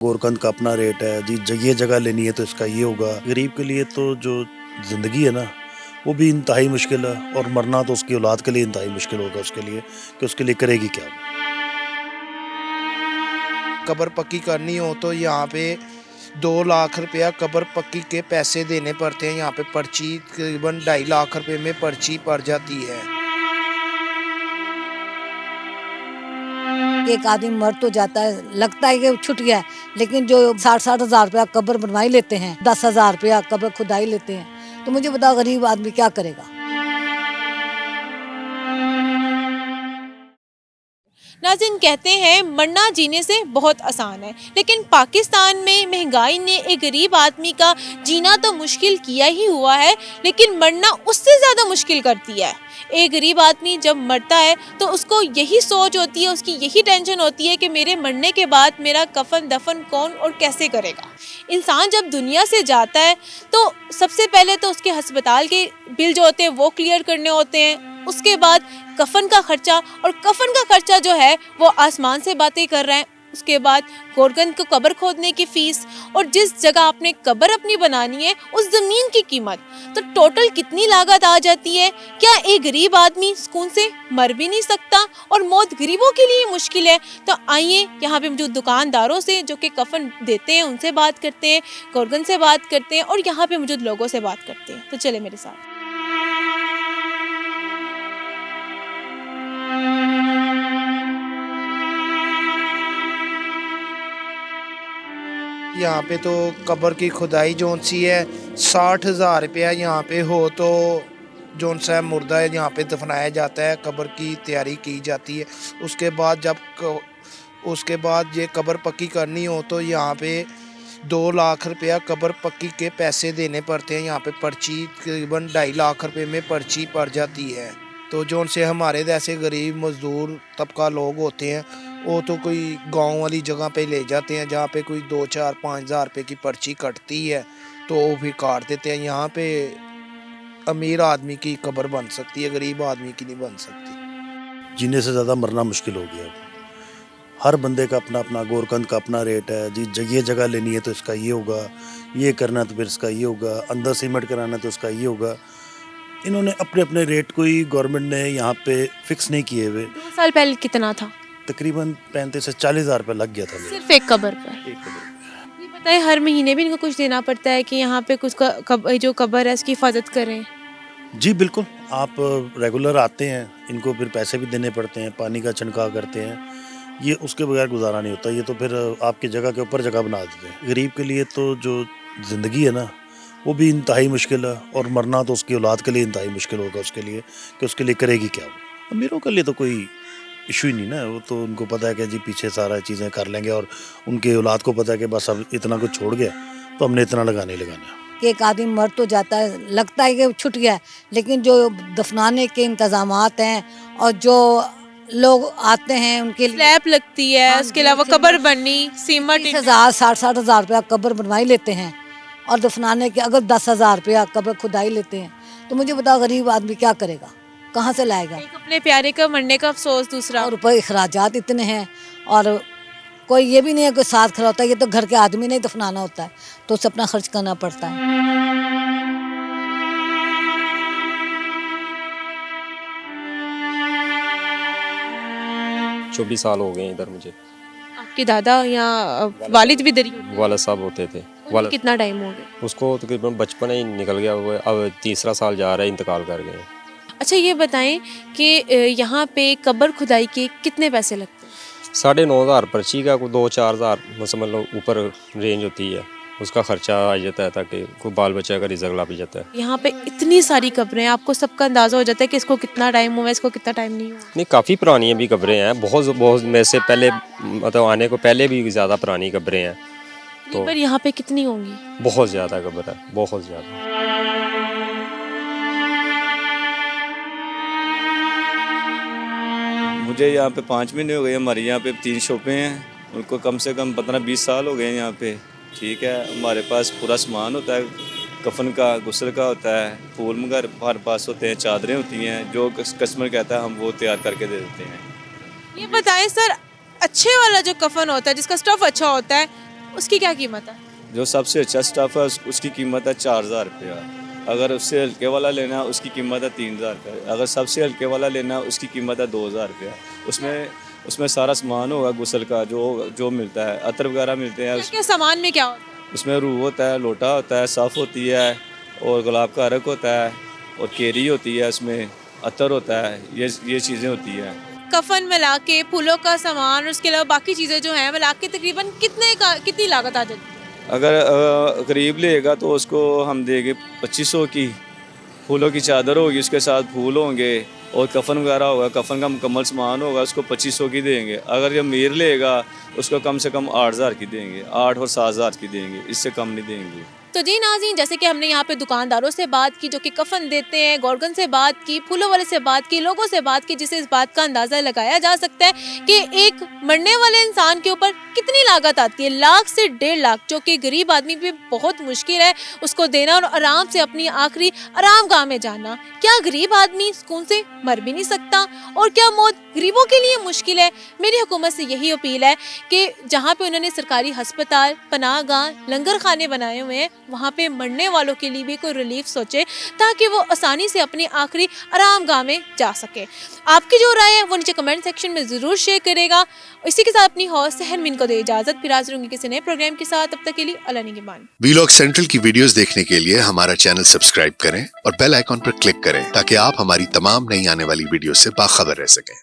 गोरकंद का अपना रेट है जी, ये जगह लेनी है तो इसका ये होगा। गरीब के लिए तो जो ज़िंदगी है ना, वो भी इंतहाई मुश्किल है और मरना तो उसकी औलाद के लिए इंतहाई मुश्किल होगा उसके लिए कि उसके लिए करेगी क्या वो। कब्र पक्की करनी हो तो यहाँ पे 2 लाख रुपया कब्र पक्की के पैसे देने पड़ते हैं। यहाँ पे पर्ची तकरीबन 2.5 लाख रुपए में पर्ची पड़ जाती है। एक आदमी मर तो जाता है, लगता है कि छूट गया है, लेकिन जो 60-60 हजार रुपया कब्र बनवाई लेते हैं, 10,000 रुपया कब्र खुदाई लेते हैं, तो मुझे बताओ गरीब आदमी क्या करेगा। नाज़रीन, कहते हैं मरना जीने से बहुत आसान है, लेकिन पाकिस्तान में महंगाई ने एक गरीब आदमी का जीना तो मुश्किल किया ही हुआ है, लेकिन मरना उससे ज़्यादा मुश्किल करती है। एक गरीब आदमी जब मरता है तो उसको यही सोच होती है, उसकी यही टेंशन होती है कि मेरे मरने के बाद मेरा कफन दफन कौन और कैसे करेगा। इंसान जब दुनिया से जाता है तो सबसे पहले तो उसके अस्पताल के बिल जो होते हैं वो क्लियर करने होते हैं, उसके बाद कफन का खर्चा, और कफन का खर्चा जो है वो आसमान से बातें कर रहे हैं। उसके बाद गोरकंद को कब्र खोदने की फीस, और जिस जगह आपने कब्र अपनी बनानी है उस ज़मीन की कीमत, तो टोटल कितनी लागत आ जाती है। क्या एक गरीब आदमी सुकून से मर भी नहीं सकता और मौत गरीबों के लिए मुश्किल है। तो आइए यहाँ पे मौजूद दुकानदारों से जो कि कफन देते हैं उनसे बात करते हैं, गोरकंद से बात करते हैं और यहाँ पे मौजूद लोगों से बात करते हैं। तो चले मेरे साथ। यहाँ पे तो कब्र की खुदाई जोन सी है 60,000 रुपया यहाँ पे हो तो जोन सा मुर्दा है यहाँ पे दफनाया जाता है, कब्र की तैयारी की जाती है। उसके बाद उसके बाद ये कब्र पक्की करनी हो तो यहाँ पे 2 लाख रुपया कब्र पक्की के पैसे देने पड़ते हैं। यहाँ पे पर्ची तकरीबन 2.5 लाख रुपए में पर्ची पड़ जाती है। तो जो उनसे हमारे जैसे गरीब मजदूर तबका लोग होते हैं वो तो कोई गांव वाली जगह पे ले जाते हैं जहाँ पे कोई 2-4-5 हज़ार रुपये की पर्ची कटती है तो वो भी काट देते हैं। यहाँ पे अमीर आदमी की कब्र बन सकती है, गरीब आदमी की नहीं बन सकती। जीने से ज़्यादा मरना मुश्किल हो गया अब। हर बंदे का अपना अपना गोरकंद का अपना रेट है जी, ये जगह लेनी है तो इसका ये होगा, ये करना है तो फिर इसका ये होगा, अंदर सीमेंट कराना है तो इसका ये होगा। इन्होंने अपने अपने रेट को ही गवर्नमेंट ने यहाँ पे फिक्स नहीं किए हुए। 2 साल पहले कितना था? तकरीबन 35 से 40 हज़ार रुपये लग गया था मेरा सिर्फ एक कब्र पर। एक कब्र। ये बताएं, हर महीने भी इनको कुछ देना पड़ता है कि यहाँ पे कुछ जो कब्र है इसकी हिफाजत करें? जी बिल्कुल, आप रेगुलर आते हैं, इनको फिर पैसे भी देने पड़ते हैं, पानी का छिड़काव करते हैं, ये उसके बगैर गुजारा नहीं होता। ये तो फिर आपकी जगह के ऊपर जगह बना देते हैं। गरीब के लिए तो जो ज़िंदगी है ना, वो भी इंतहाई मुश्किल है और मरना तो उसकी औलाद के लिए इंतहाई मुश्किल होगा उसके लिए कि उसके लिए करेगी क्या वो। अमीरों के लिए तो कोई इशू ही नहीं ना, वो तो उनको पता है कि जी पीछे सारा चीज़ें कर लेंगे और उनके औलाद को पता है कि बस अब इतना कुछ छोड़ गया तो हमने इतना लगाने ही लगाना है। एक आदमी मर तो जाता है, लगता है कि छूट गया है, लेकिन जो दफनाने के इंतजामात हैं और जो लोग आते हैं उनके लिए स्लैब लगती है, उसके अलावा कब्र बननी, सीमेंट 30,000 60-60 हजार रुपया कब्र बनवाई लेते हैं, और दफनाने के अगर 10,000 रुपया कब्र खुदाई लेते हैं, तो मुझे बताओ गरीब आदमी क्या करेगा, कहाँ से लाएगा। एक अपने प्यारे का मरने का अफसोस, दूसरा और रुपये अखराजात इतने हैं, और कोई ये भी नहीं है कोई साथ खड़ा होता है, ये तो घर के आदमी नहीं दफनाना होता है तो उसे अपना खर्च करना पड़ता है। 24 साल हो गए इधर मुझे। आपके दादा या वालिद भी दरी वाला साहब होते थे। वाला कितना टाइम हो गया? उसको तकरीबन बचपन ही निकल गया, वो अब तीसरा साल जा रहा है, इंतकाल कर गए। अच्छा, ये बताएं कि यहाँ पे कब्र खुदाई के कितने पैसे लगते हैं? 9,500 पर्ची का, कोई 2-4 हज़ार समझ लो ऊपर रेंज होती है, उसका खर्चा आ जाता है ताकि कोई बाल बच्चा का रिजल्ट ला भी जाता है। यहाँ पे इतनी सारी कब्रें हैं, आपको सबका अंदाजा हो जाता है कि इसको कितना टाइम हुआ, इसको कितना टाइम नहीं हुआ? नहीं, काफ़ी पुरानी अभी कब्रें हैं, बहुत में से पहले मतलब आने को पहले भी ज़्यादा पुरानी कब्रें हैं। तो पर यहाँ पे कितनी होंगी? बहुत ज़्यादा कब्र है, बहुत ज़्यादा। मुझे यहाँ पे 5 महीने हो गए। हमारे यहाँ पे 3 शॉपें हैं, उनको कम से कम 15-20 साल हो गए हैं यहाँ पे। ठीक है, हमारे पास पूरा सामान होता है, कफन का, गुस्ल का होता है, फूल वगैरह हमारे पास होते हैं, चादरें होती हैं, जो कस्टमर कहता है हम वो तैयार करके दे देते हैं। ये बताएं सर, अच्छे वाला जो कफन होता है जिसका स्टफ अच्छा होता है उसकी क्या कीमत है? जो सबसे अच्छा स्टफ़ है उसकी कीमत है 4,000 रुपया। अगर उससे हल्के वाला लेना है उसकी कीमत है 3,000 रुपया। अगर सबसे हल्के वाला लेना है उसकी कीमत है 2,000 रुपया। उसमें सारा सामान होगा गुसल का जो मिलता है, अतर वगैरह मिलते हैं। क्या सामान में क्या होता है? उसमें रूह होता है, लोटा होता है, सफ़ होती है और गुलाब का अरक होता है और केरी होती है, उसमें अतर होता है, ये चीज़ें होती हैं। कफन मिला के, फूलों का सामान, उसके अलावा बाकी चीज़ें जो हैं मिला के तकरीबन कितनी लागत आ जाती है? अगर करीब लेगा तो उसको हम देंगे 2500 की। फूलों की चादर होगी, उसके साथ फूल होंगे और कफन वगैरह होगा, कफन का मुकम्मल सामान होगा, उसको 2500 की देंगे। अगर ये मीर लेगा उसको कम से कम 8,000 की देंगे, 8 और 7,000 की देंगे, इससे कम नहीं देंगे। तो जी नाज़रीन, जैसे कि हमने यहाँ पे दुकानदारों से बात की जो कि कफन देते हैं, गोरगन से बात की, फूलों वाले से बात की, लोगों से बात की, जिससे इस बात का अंदाज़ा लगाया जा सकता है कि एक मरने वाले इंसान के ऊपर कितनी लागत आती है। लाख से 1.5 लाख, जो कि गरीब आदमी पे बहुत मुश्किल है उसको देना और आराम से अपनी आखिरी आराम गाह में जाना। क्या गरीब आदमी सुकून से मर भी नहीं सकता? और क्या मौत गरीबों के लिए मुश्किल है? मेरी हुकूमत से यही अपील है कि जहाँ पे उन्होंने सरकारी अस्पताल, पनाह गाह, लंगर खाने बनाए हुए हैं, वहाँ पे मरने वालों के लिए भी कोई रिलीफ सोचे ताकि वो आसानी से अपनी आखिरी आराम गाह में जा सके। आपकी जो राय है वो नीचे कमेंट सेक्शन में ज़रूर शेयर करेगा। इसी के साथ अपनी हौस सहन मिन को दे इजाज़त, फिर हाजिर होंगे किसी नए प्रोग्राम के साथ। तब तक के लिए अल्लाह निगहबान। वीलॉग सेंट्रल की वीडियोस देखने के लिए हमारा चैनल सब्सक्राइब करें और बेल आइकॉन पर क्लिक करें ताकि आप हमारी तमाम नई आने वाली वीडियो से बाखबर रह सकें।